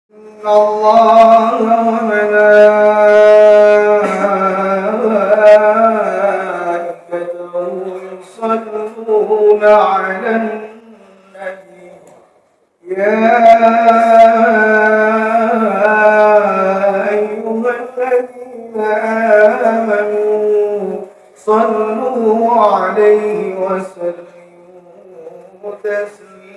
إن الله وملائكته يصلون على النبي يا أيها الذين آمنوا صلوا عليه وسلموا تسليما.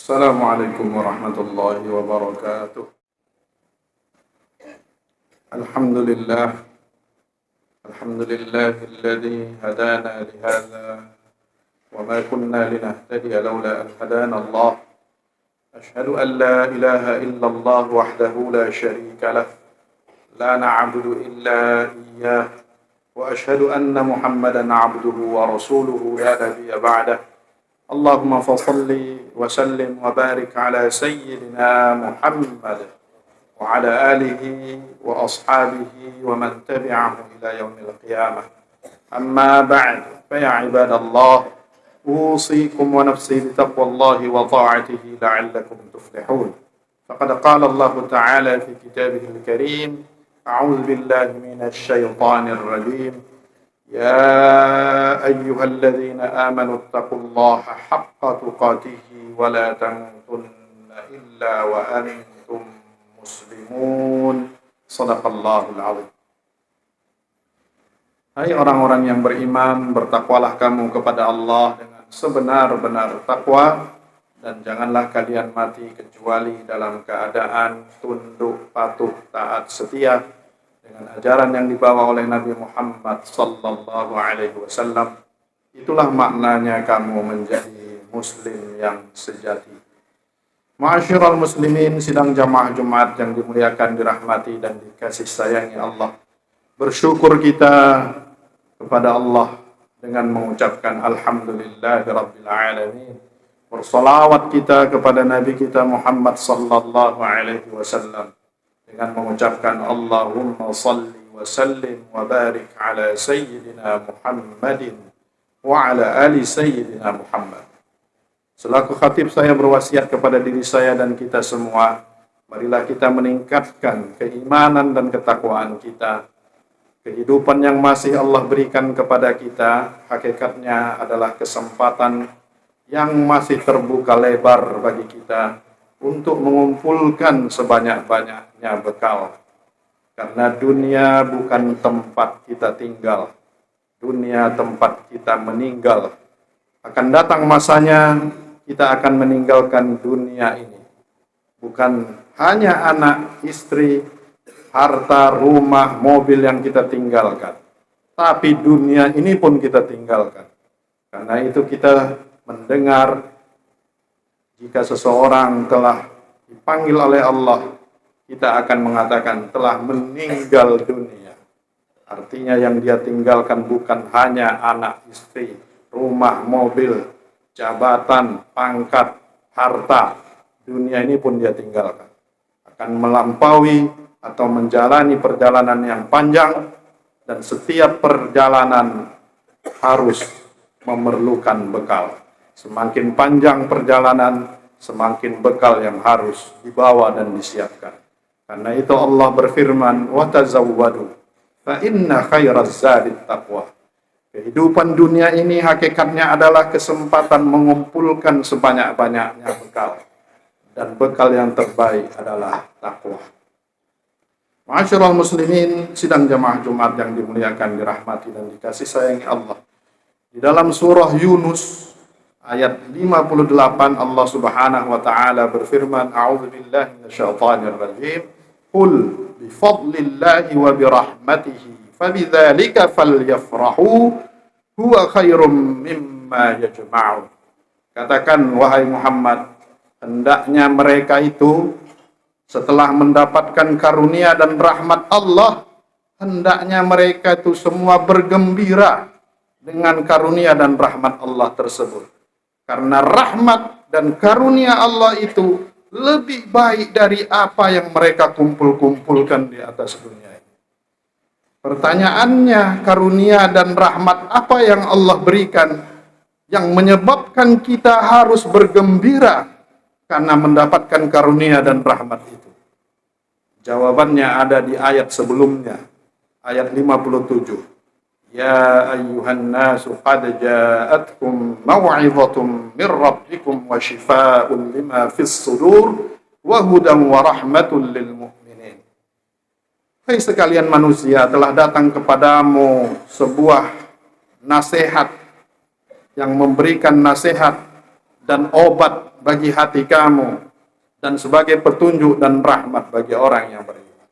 Assalamualaikum warahmatullahi wabarakatuh. Alhamdulillah alladzi hadana li hadza wa ma kunna linahtadiya laula an hadana Allah. Ashhadu an la ilaha illallah wahdahu la syarika lah, la na'budu illa iyyah, wa ashhadu anna Muhammadan 'abduhu wa rasuluhu la nabiyya ba'dah. Allahumma fasalli wa sallim wa barik ala sayyidina Muhammad wa ala alihi wa ashabihi wa man tabi'ahu ila yaumil qiyamah. Amma ba'd, fa ya ibadallah, usikum wa nafsi bi taqwallahi wa ta'atihi la'allakum tuflihun. Faqad qala Allah ta'ala fi kitabihil karim, a'udzu billahi minasy syaithanir rajim. يا أيها الذين آمنوا اتقوا الله حق تقاته ولا تموتن إلا وأنتم مسلمون. صدق الله العظيم. Hai orang-orang yang beriman, bertakwalah kamu kepada Allah dengan sebenar-benar takwa, dan janganlah kalian mati kecuali dalam keadaan tunduk, patuh, taat, setia dengan ajaran yang dibawa oleh Nabi Muhammad sallallahu alaihi wasallam. Itulah maknanya kamu menjadi muslim yang sejati. Ma'asyiral muslimin, sidang jamaah Jumat yang dimuliakan, dirahmati dan dikasih sayangi Allah. Bersyukur kita kepada Allah dengan mengucapkan alhamdulillahirabbil alamin. Bersolawat kita kepada Nabi kita Muhammad sallallahu alaihi wasallam dengan mengucapkan Allahumma salli wa sallim wa barik ala sayyidina Muhammadin wa ala ali sayyidina Muhammad. Selaku khatib, saya berwasiat kepada diri saya dan kita semua, marilah kita meningkatkan keimanan dan ketakwaan kita. Kehidupan yang masih Allah berikan kepada kita hakikatnya adalah kesempatan yang masih terbuka lebar bagi kita untuk mengumpulkan sebanyak-banyaknya bekal. Karena dunia bukan tempat kita tinggal, dunia tempat kita meninggal. Akan datang masanya kita akan meninggalkan dunia ini. Bukan hanya anak, istri, harta, rumah, mobil yang kita tinggalkan, tapi dunia ini pun kita tinggalkan. Karena itu kita mendengar jika seseorang telah dipanggil oleh Allah, kita akan mengatakan telah meninggal dunia. Artinya yang dia tinggalkan bukan hanya anak, istri, rumah, mobil, jabatan, pangkat, harta. Dunia ini pun dia tinggalkan. Akan melampaui atau menjalani perjalanan yang panjang, dan setiap perjalanan harus memerlukan bekal. Semakin panjang perjalanan, semakin bekal yang harus dibawa dan disiapkan. Karena itu Allah berfirman, wa tazawwadu fa inna khairaz zadit taqwa. Kehidupan dunia ini hakikatnya adalah kesempatan mengumpulkan sebanyak-banyaknya bekal, dan bekal yang terbaik adalah takwa. Ma'asyiral muslimin, sidang jamaah Jumat yang dimuliakan, dirahmati dan dikasih sayangi Allah. Di dalam surah Yunus ayat 58, Allah Subhanahu wa taala berfirman, a'udzubillahi minasyaitonir rajim, qul bi fadlillahi wa bi rahmatihi fabidzalika falyafrahu huwa khairum mimma yajma'un. Katakan wahai Muhammad, hendaknya mereka itu setelah mendapatkan karunia dan rahmat Allah, hendaknya mereka itu semua bergembira dengan karunia dan rahmat Allah tersebut. Karena rahmat dan karunia Allah itu lebih baik dari apa yang mereka kumpul-kumpulkan di atas dunia ini. Pertanyaannya, karunia dan rahmat apa yang Allah berikan yang menyebabkan kita harus bergembira karena mendapatkan karunia dan rahmat itu? Jawabannya ada di ayat sebelumnya, ayat 57. Ya ayyuhan nasu qad ja'atkum maw'idhatum min rabbikum wa shifaa'un lima fis sudur wa hudan wa rahmatun lil mu'minin. Hai sekalian manusia, telah datang kepadamu sebuah nasihat yang memberikan nasihat dan obat bagi hati kamu dan sebagai petunjuk dan rahmat bagi orang yang beriman.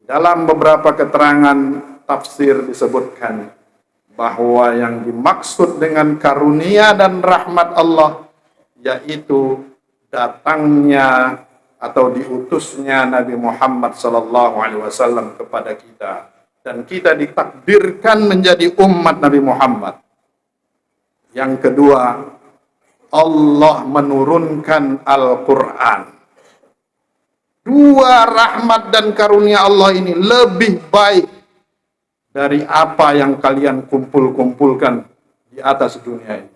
Dalam beberapa keterangan tafsir disebutkan bahwa yang dimaksud dengan karunia dan rahmat Allah yaitu datangnya atau diutusnya Nabi Muhammad SAW kepada kita, dan kita ditakdirkan menjadi umat Nabi Muhammad. Yang kedua, Allah menurunkan Al-Quran. Dua rahmat dan karunia Allah ini lebih baik dari apa yang kalian kumpul-kumpulkan di atas dunia ini.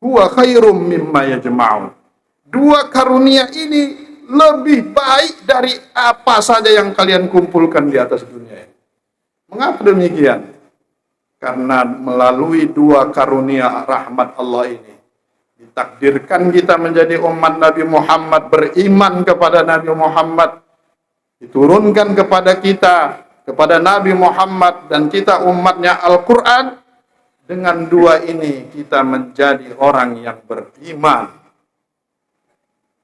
Huwa khairum mimma yajma'un. Dua karunia ini lebih baik dari apa saja yang kalian kumpulkan di atas dunia ini. Mengapa demikian? Karena melalui dua karunia rahmat Allah ini ditakdirkan kita menjadi umat Nabi Muhammad, beriman kepada Nabi Muhammad, diturunkan kepada kita, kepada Nabi Muhammad, dan kita umatnya Al-Quran. Dengan dua ini kita menjadi orang yang beriman.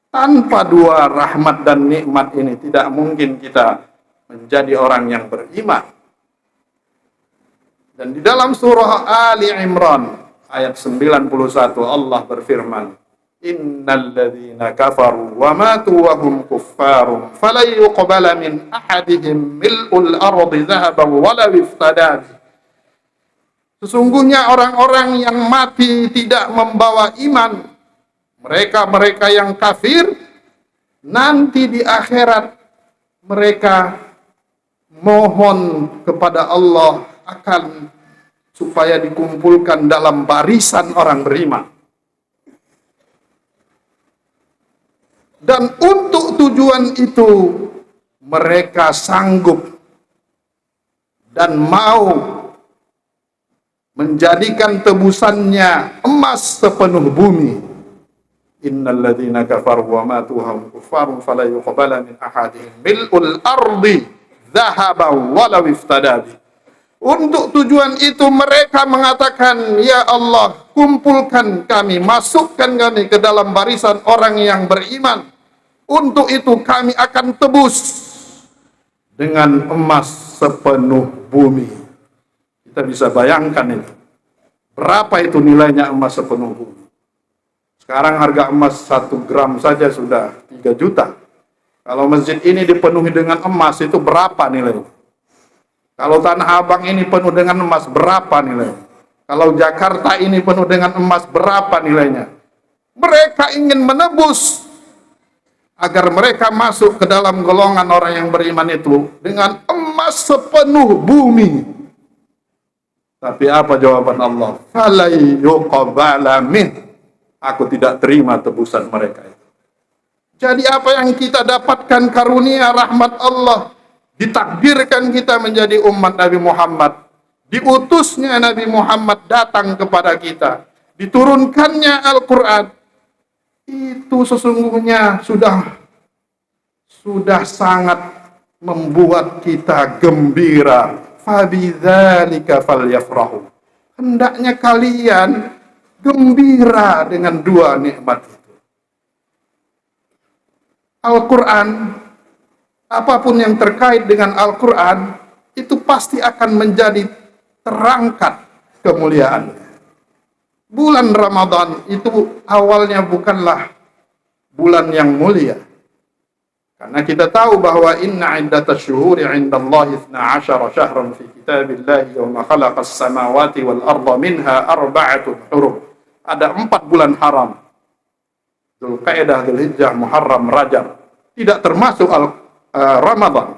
Tanpa dua rahmat dan nikmat ini tidak mungkin kita menjadi orang yang beriman. Dan di dalam surah Ali Imran ayat 91 Allah berfirman, Innal ladzina kafaru wa matu wa hum kuffarun falan yuqbala min ahadihim mil'ul ardi dhahaban walaw iftada. Sesungguhnya orang-orang yang mati tidak membawa iman, mereka-mereka yang kafir, nanti di akhirat mereka mohon kepada Allah akan supaya dikumpulkan dalam barisan orang beriman. Dan untuk tujuan itu mereka sanggup dan mau menjadikan tebusannya emas sepenuh bumi. Innal ladzina kafaru wa matu hum kuffarun fala yuqbala min ahadihim mil'ul ardi dhahaban walau iftada bi. Untuk tujuan itu mereka mengatakan, ya Allah, kumpulkan kami, masukkan kami ke dalam barisan orang yang beriman. Untuk itu kami akan tebus dengan emas sepenuh bumi. Kita bisa bayangkan itu. Berapa itu nilainya emas sepenuh bumi? Sekarang harga emas 1 gram saja sudah 3 juta. Kalau masjid ini dipenuhi dengan emas, itu berapa nilainya? Kalau Tanah Abang ini penuh dengan emas, berapa nilainya? Kalau Jakarta ini penuh dengan emas, berapa nilainya? Mereka ingin menebus agar mereka masuk ke dalam golongan orang yang beriman itu dengan emas sepenuh bumi. Tapi apa jawaban Allah? Fala yuqbala min. Aku tidak terima tebusan mereka itu. Jadi apa yang kita dapatkan karunia rahmat Allah, ditakdirkan kita menjadi umat Nabi Muhammad, diutusnya Nabi Muhammad datang kepada kita, diturunkannya Al-Quran, itu sesungguhnya sudah sangat membuat kita gembira. Fabidzalika falyafrahu. Hendaknya kalian gembira dengan dua nikmat itu. Al-Quran, apapun yang terkait dengan Al-Quran, itu pasti akan menjadi terangkat kemuliaannya. Bulan Ramadan itu awalnya bukanlah bulan yang mulia. Karena kita tahu bahwa inna iddatash syuhuri 'indallahi 12 syahran fi kitabillahi yawma khalaqas samawati wal arda minha arba'atun hurum. Ada 4 bulan haram Dzulqa'dah, Dzulhijjah, Muharram, Rajab. Tidak termasuk Ramadan.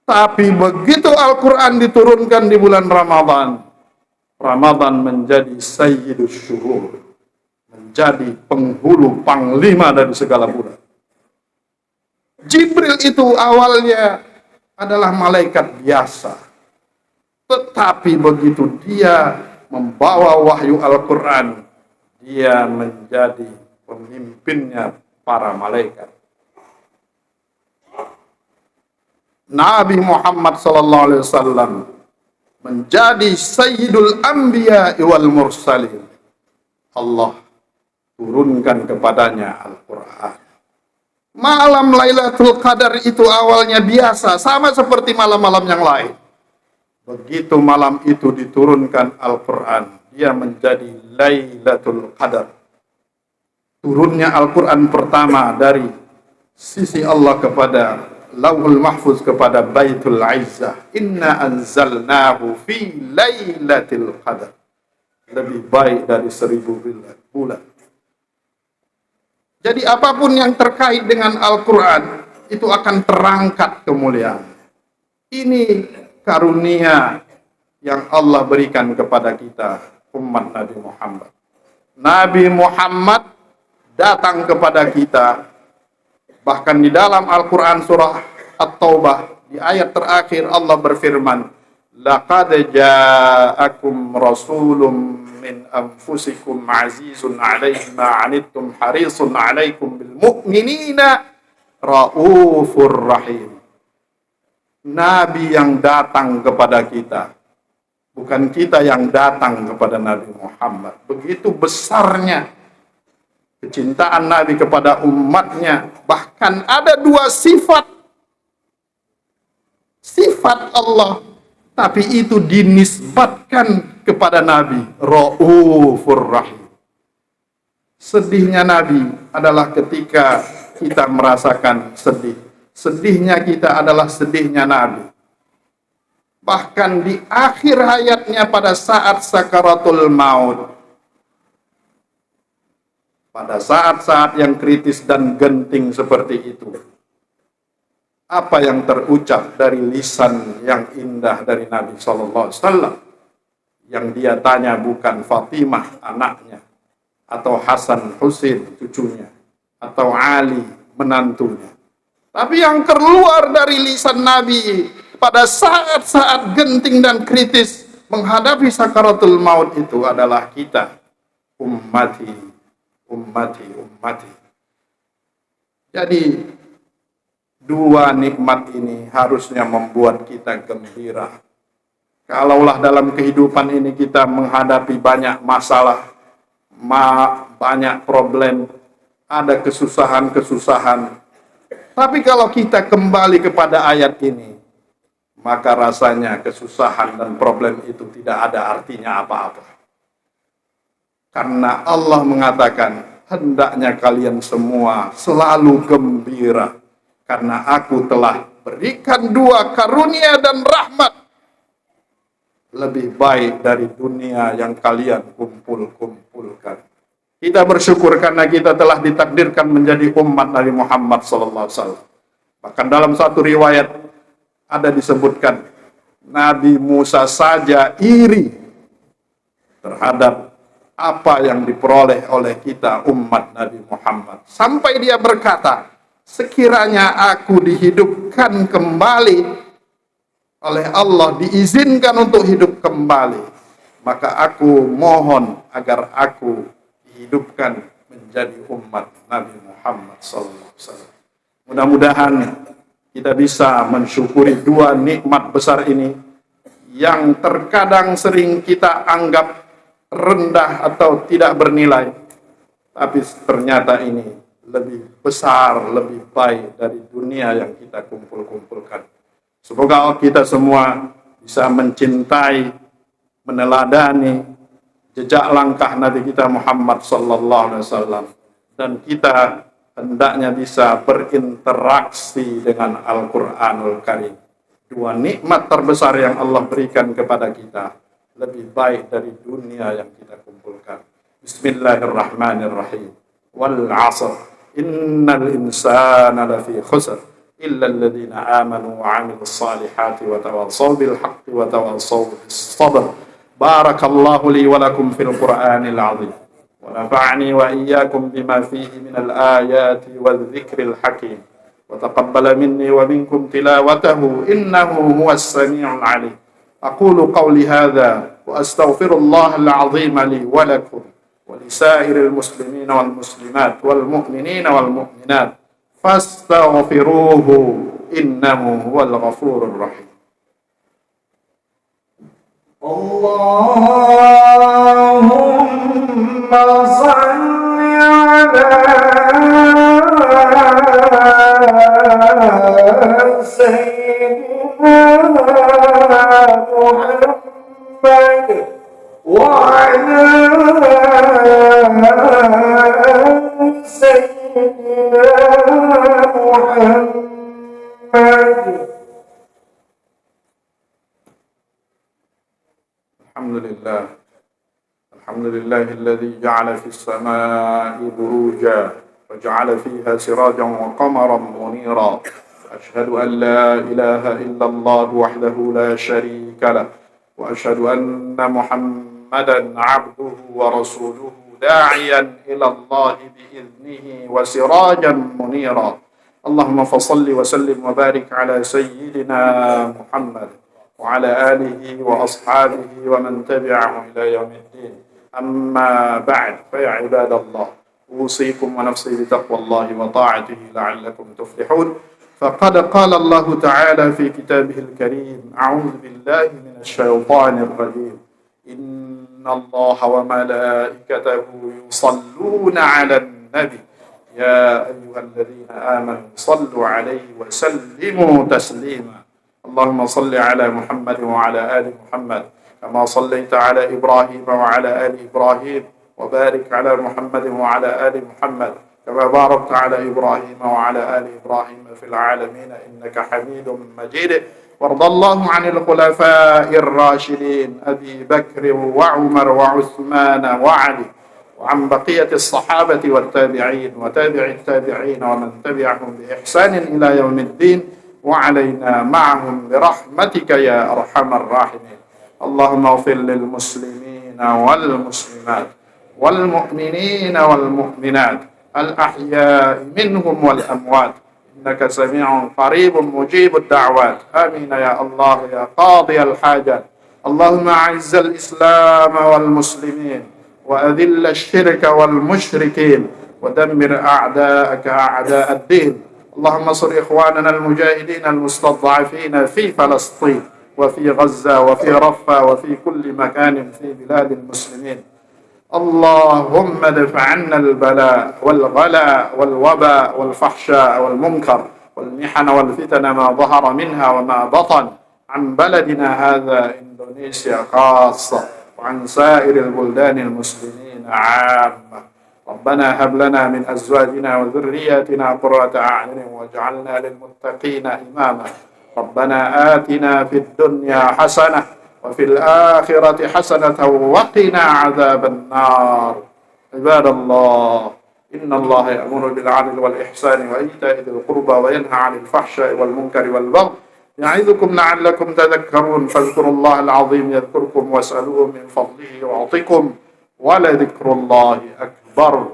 Tapi begitu Al-Quran diturunkan di bulan Ramadan, Ramadan menjadi sayyidus syuhur, menjadi penghulu panglima dari segala bulan. Jibril itu awalnya adalah malaikat biasa, tetapi begitu dia membawa wahyu Al-Quran, dia menjadi pemimpinnya para malaikat. Nabi Muhammad SAW menjadi Sayyidul Anbiya wal Mursalin. Allah turunkan kepadanya Al-Quran. Malam Lailatul Qadar itu awalnya biasa, sama seperti malam-malam yang lain. Begitu malam itu diturunkan Al-Quran, dia menjadi Lailatul Qadar. Turunnya Al-Quran pertama dari sisi Allah kepada Lauhul Mahfuz kepada Baitul Izzah. Inna anzalnahu fi Lailatul Qadar. Lebih baik dari 1000 bulan. Jadi apapun yang terkait dengan Al-Quran itu akan terangkat kemuliaan. Ini karunia yang Allah berikan kepada kita, umat Nabi Muhammad. Nabi Muhammad datang kepada kita. Bahkan di dalam Al-Quran surah At-Taubah, di ayat terakhir Allah berfirman, Laqad ja'akum rasulun min anfusikum azizun alaihi ma anittum harisun alaikum bil mu'minina raufur rahim. Nabi yang datang kepada kita, bukan kita yang datang kepada Nabi Muhammad. Begitu besarnya kecintaan Nabi kepada umatnya. Bahkan ada 2 sifat Allah, tapi itu dinisbatkan kepada Nabi, Raufur Rahim. Sedihnya Nabi adalah ketika kita merasakan sedih. Sedihnya kita adalah sedihnya Nabi. Bahkan di akhir hayatnya pada saat sakaratul maut, pada saat-saat yang kritis dan genting seperti itu, apa yang terucap dari lisan yang indah dari Nabi SAW? Yang dia tanya bukan Fatimah anaknya, atau Hasan Husain cucunya, atau Ali menantunya. Tapi yang keluar dari lisan Nabi pada saat-saat genting dan kritis menghadapi sakaratul maut itu adalah kita, ummati. Jadi 2 nikmat ini harusnya membuat kita gembira. Kalaulah dalam kehidupan ini kita menghadapi banyak masalah, banyak problem, ada kesusahan-kesusahan. Tapi kalau kita kembali kepada ayat ini, maka rasanya kesusahan dan problem itu tidak ada artinya apa-apa. Karena Allah mengatakan, hendaknya kalian semua selalu gembira. Karena aku telah berikan 2 karunia dan rahmat. Lebih baik dari dunia yang kalian kumpulkan. Kita bersyukur karena kita telah ditakdirkan menjadi umat Nabi Muhammad SAW. Bahkan dalam satu riwayat ada disebutkan, Nabi Musa saja iri terhadap apa yang diperoleh oleh kita umat Nabi Muhammad. Sampai dia berkata, sekiranya aku dihidupkan kembali oleh Allah, diizinkan untuk hidup kembali, maka aku mohon agar aku dihidupkan menjadi umat Nabi Muhammad SAW. Mudah-mudahan kita bisa mensyukuri 2 nikmat besar ini yang terkadang sering kita anggap rendah atau tidak bernilai, tapi ternyata ini lebih besar, lebih baik dari dunia yang kita kumpulkan. Semoga kita semua bisa mencintai, meneladani jejak langkah Nabi kita Muhammad SAW, dan kita hendaknya bisa berinteraksi dengan Al-Quranul Karim. 2 nikmat terbesar yang Allah berikan kepada kita lebih baik dari dunia yang kita kumpulkan. Bismillahirrahmanirrahim. wal 'ashr innal insana lafi khusr illa alladhina amanu wa 'amilus salihati wa tawassaw bil haqqi wa tawassaw bis sabr. Barakallahu li wa lakum fil Qur'anil 'azim. ونفعني وإياكم بما فيه من الآيات والذكر الحكيم وتقبل مني ومنكم تلاوته إنه هو السميع العليم. أقول قولي هذا وأستغفر الله العظيم لي ولكم ولسائر المسلمين والمسلمات والمؤمنين والمؤمنات فاستغفروه إنه هو الغفور الرحيم. اللهم صل على سيدنا محمد وعلى سيدنا محمد. الحمد لله الذي جعل في السماء بروجا وجعل فيها سراجا وقمرا منيرا. أشهد أن لا إله إلا الله وحده لا شريك له وأشهد أن محمدا عبده ورسوله داعيا إلى الله بإذنه وسراجا منيرا. اللهم فصل وسلم وبارك على سيدنا محمد وعلى آله وأصحابه ومن تبعهم إلى يوم الدين. أما بعد فيا عباد الله أوصيكم ونفسي بتقوى الله وطاعته لعلكم تفلحون. فقد قال الله تعالى في كتابه الكريم أعوذ بالله من الشيطان الرجيم إن الله وملائكته يصلون على النبي يا أيها الذين آمنوا صلوا عليه وسلموا تسليما. اللهم صل على محمد وعلى آل محمد كما صليت على إبراهيم وعلى آل إبراهيم وبارك على محمد وعلى آل محمد كما باركت على إبراهيم وعلى آل إبراهيم في العالمين إنك حميد مجيد. وارض الله عن الخلفاء الراشدين أبي بكر وعمر وعثمان وعلي وعن بقية الصحابة والتابعين وتابع التابعين ومن تبعهم بإحسان إلى يوم الدين وعلينا معهم برحمتك يا أرحم الراحمين. اللهم اغفر للمسلمين والمسلمات والمؤمنين والمؤمنات الأحياء منهم والأموات إنك سميع قريب مجيب الدعوات. آمين يا الله يا قاضي الحاجات. اللهم أعز الإسلام والمسلمين وأذل الشرك والمشركين ودمر أعداءك أعداء الدين. اللهم انصر إخواننا المجاهدين المستضعفين في فلسطين وفي غزة وفي رفح وفي كل مكان في بلاد المسلمين. اللهم ادفع عنا البلاء والغلاء والوباء والفحشاء والمنكر والمحن والفتن ما ظهر منها وما بطن عن بلدنا هذا إندونيسيا خاصة وعن سائر البلدان المسلمين عامة. ربنا هب لنا من أزواجنا وذرياتنا قرة أعين واجعلنا للمتقين إماما. ربنا آتنا في الدنيا حسنة وفي الآخرة حسنة وقنا عذاب النار. عباد الله إن الله يأمر بالعدل والإحسان وإيتاء ذي القربى وينهى عن الفحشاء والمنكر والبغي يعظكم لعلكم تذكرون. فاذكروا الله العظيم يذكركم واسألوه من فضله يعطكم ولذكر الله أكبر.